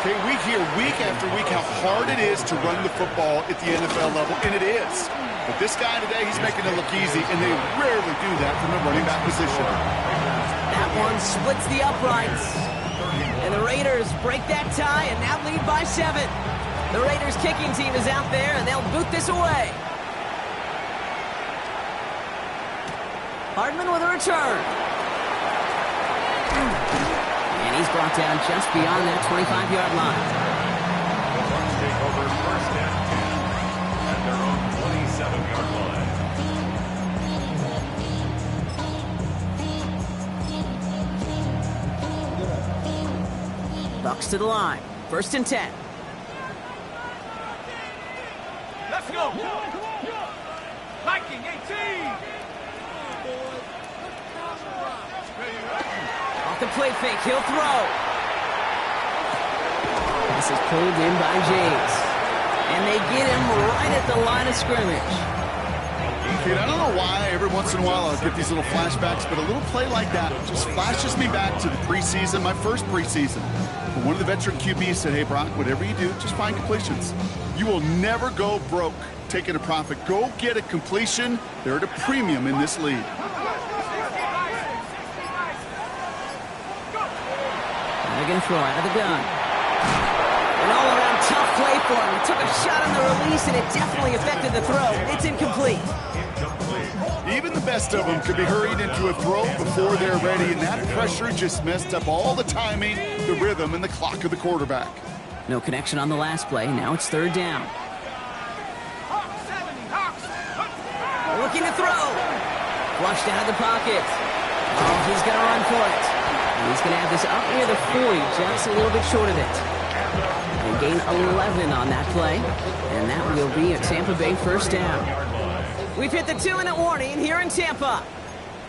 Okay, we hear week after week how hard it is to run the football at the NFL level, and it is. But this guy today, he's making it look easy, and they rarely do that from the running back position. That one splits the uprights. And the Raiders break that tie and now lead by 7. The Raiders kicking team is out there, and they'll boot this away. Hardman with a return. And he's brought down just beyond that 25-yard line. The Bucs take over first and 10 at their own 27-yard line. Bucs to the line. First and 10. Let's go. Viking 18. Off the play fake, he'll throw. This is pulled in by James. And they get him right at the line of scrimmage. Dude, I don't know why every once in a while I'll get these little flashbacks, but a little play like that just flashes me back to the preseason, my first preseason. One of the veteran QBs said, hey, Brock, whatever you do, just find completions. You will never go broke taking a profit. Go get a completion. They're at a premium in this league. They're going to throw out of the gun. An all-around tough play for him. He took a shot on the release, and it definitely affected the throw. It's incomplete. Even the best of them could be hurried into a throw before they're ready, and that pressure just messed up all the timing, the rhythm, and the clock of the quarterback. No connection on the last play. Now it's third down. Looking to throw. Flushed out of the pocket. Oh, he's going to run for it. And he's going to have this up near the 40, just a little bit short of it. They gain 11 on that play, and that will be a Tampa Bay first down. We've hit the 2-minute warning here in Tampa.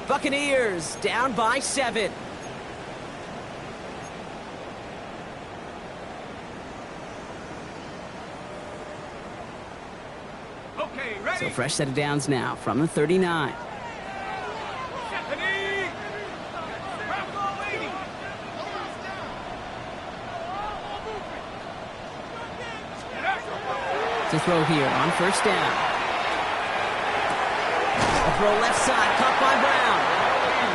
Buccaneers down by 7. Okay, ready. So fresh set of downs now from the 39. Stephanie. Bravo, lady. To throw here on first down. A throw left side, caught by Brown.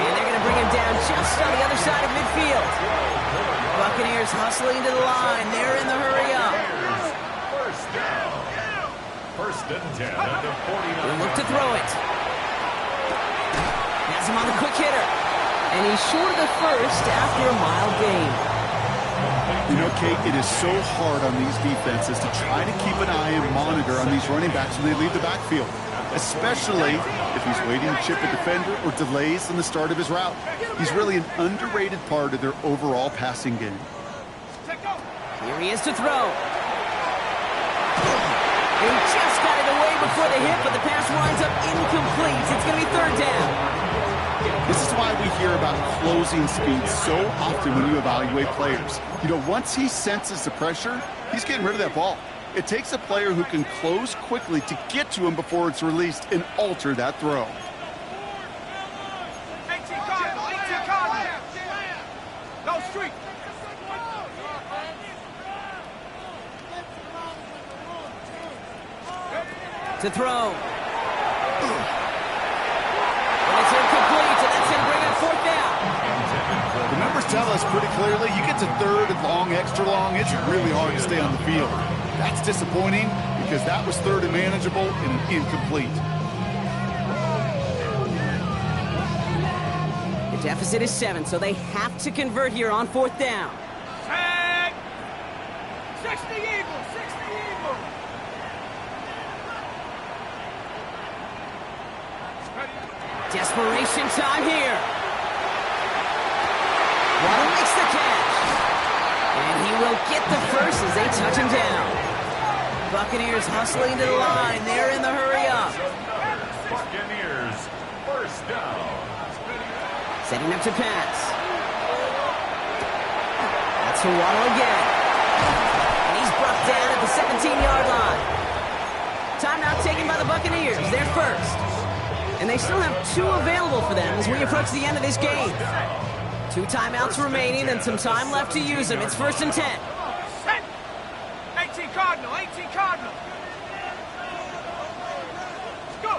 And they're going to bring him down just on the other side of midfield. Buccaneers hustling to the line. They're in the hurry up. First down. First and 10 at the 49. They look to throw it. Has him on the quick hitter. And he's short of the first after a mild gain. You know, Kate, it is so hard on these defenses to try to keep an eye and monitor on these running backs when they leave the backfield, especially if he's waiting to chip a defender or delays in the start of his route. He's really an underrated part of their overall passing game. Here he is to throw. He just got it away before the hit, but the pass winds up incomplete. It's going to be third down. This is why we hear about closing speed so often when you evaluate players. You know, once he senses the pressure, he's getting rid of that ball. It takes a player who can close quickly to get to him before it's released and alter that throw. Go street. To throw. And it's incomplete, and that's going to bring up fourth down. The numbers tell us pretty clearly, you get to third and long, extra long, it's really hard to stay on the field. That's disappointing because that was third and manageable and an incomplete. The deficit is 7, so they have to convert here on fourth down. Set. 60 Eagles. 60 Eagles. Desperation time here. Waddle makes the catch. And he will get the first as they touch him down. Buccaneers hustling to the line. They're in the hurry up. Buccaneers, first down. Setting up to pass. to Waddle again. And he's brought down at the 17-yard line. Timeout taken by the Buccaneers. They're first. And they still have 2 available for them as we approach the end of this game. 2 timeouts remaining and some time left to use them. It's 1st and 10. 18 Cardinal, 18 Cardinal. Let's go.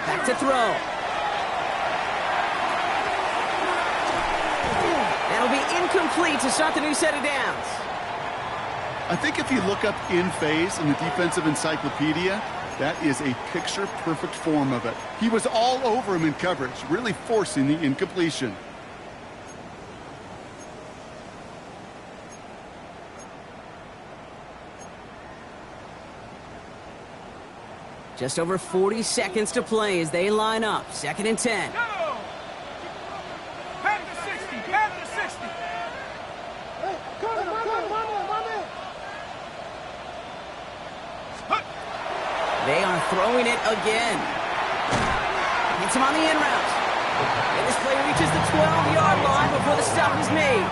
Back to throw. That'll be incomplete to start the new set of downs. I think if you look up in phase in the defensive encyclopedia, that is a picture-perfect form of it. He was all over him in coverage, really forcing the incompletion. Just over 40 seconds to play as they line up. 2nd and 10. Go. Head to 60, head to 60. They are throwing it again. Hits him on the in route. And this play reaches the 12-yard line before the stop is made.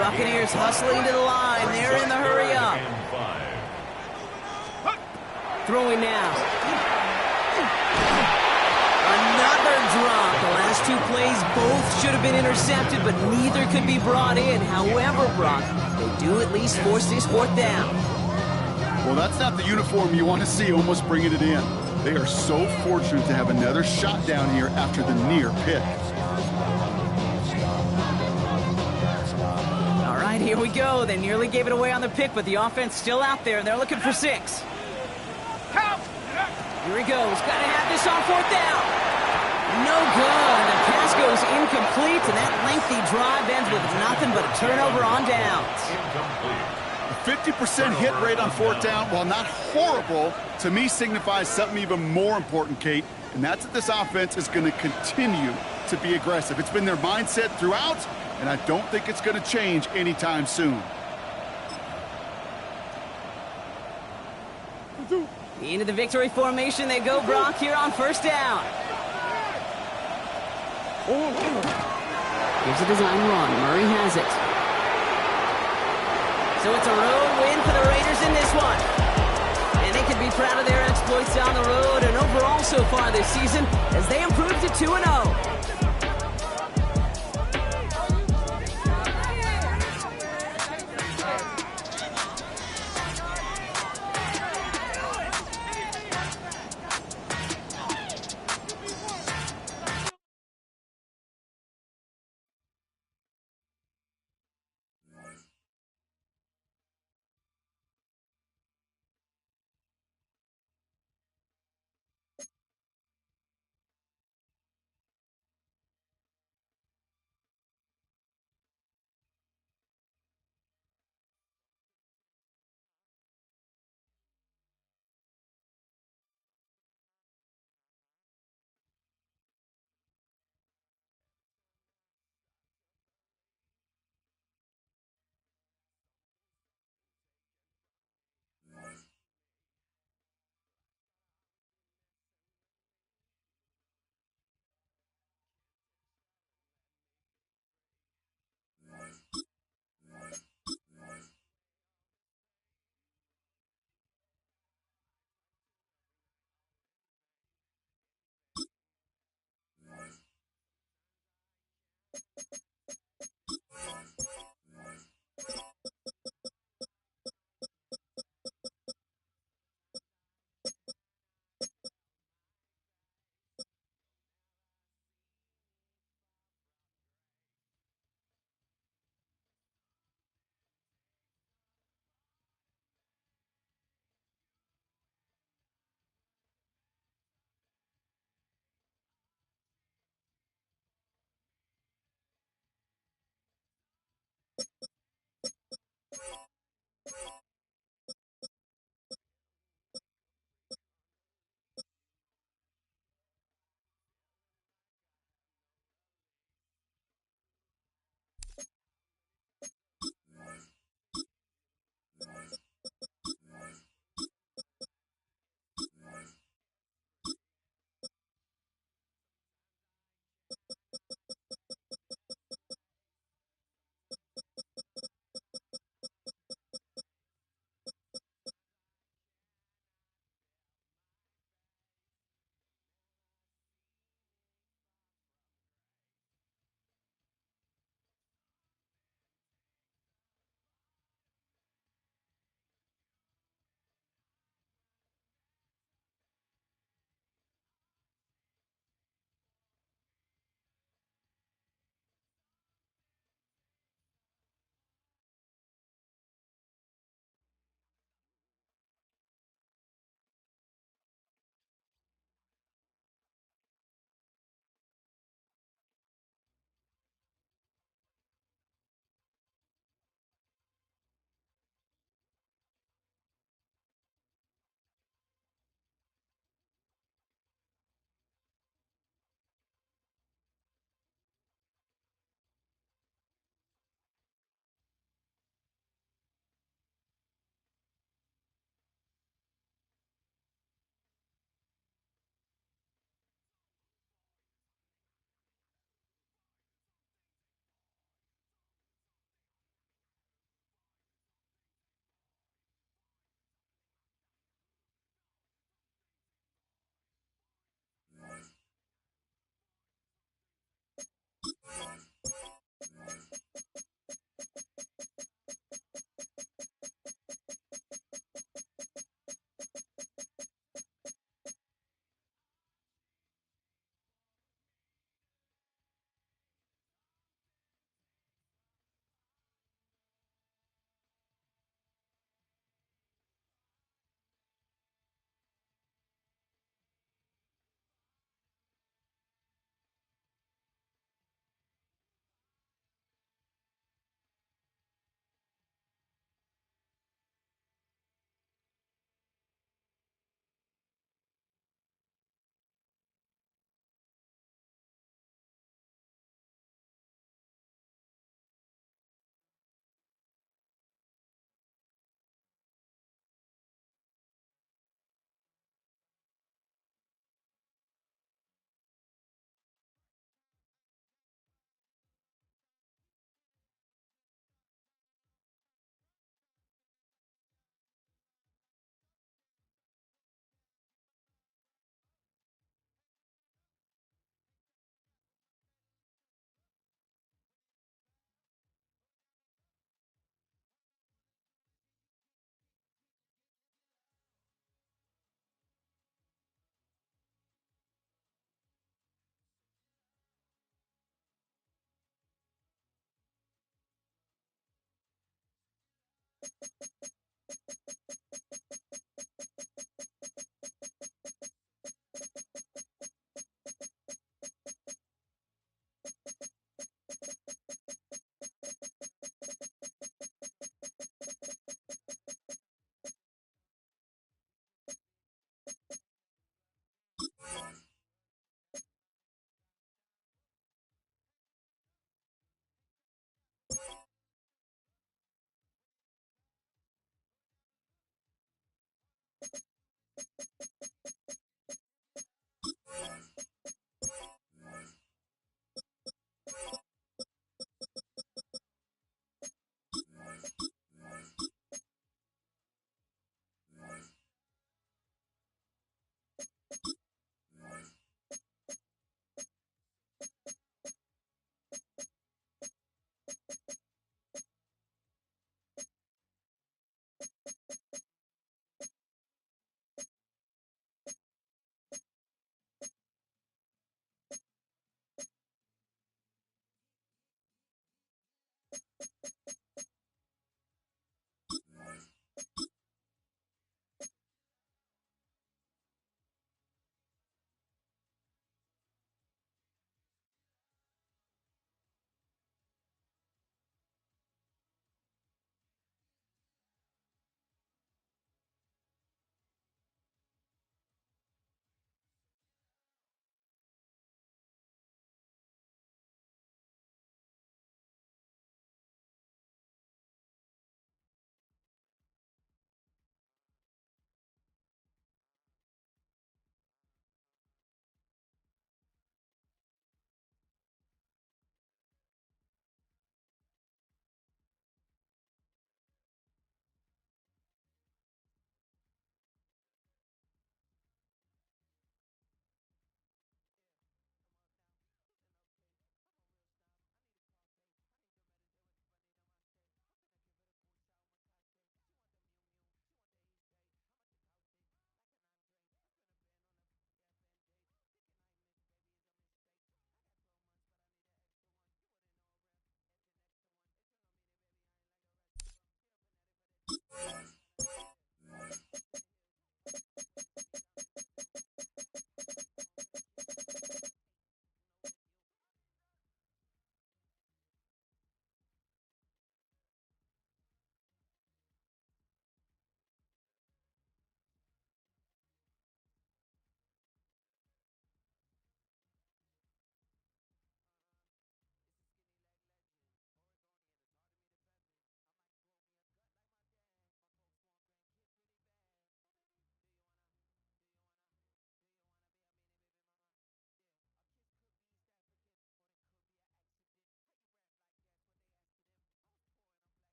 Buccaneers hustling to the line. They're in the hurry up. Throwing now. Another drop. The last 2 plays both should have been intercepted, but neither could be brought in. However, Brock, they do at least force this 4th down. Well, that's not the uniform you want to see almost bringing it in. They are so fortunate to have another shot down here after the near pick. All right, here we go. They nearly gave it away on the pick, but the offense still out there. They're looking for 6. Here he goes. Got to have this on 4th down. No good. The pass goes incomplete, and that lengthy drive ends with nothing but a turnover on downs. A 50% hit rate on 4th down, while not horrible, to me signifies something even more important, Kate, and that's that this offense is going to continue to be aggressive. It's been their mindset throughout, and I don't think it's going to change anytime soon. Into the victory formation they go, Brock, here on 1st down. Here's a design run. Murray has it. So it's a road win for the Raiders in this one. And they can be proud of their exploits down the road and overall so far this season as they improve to 2-0.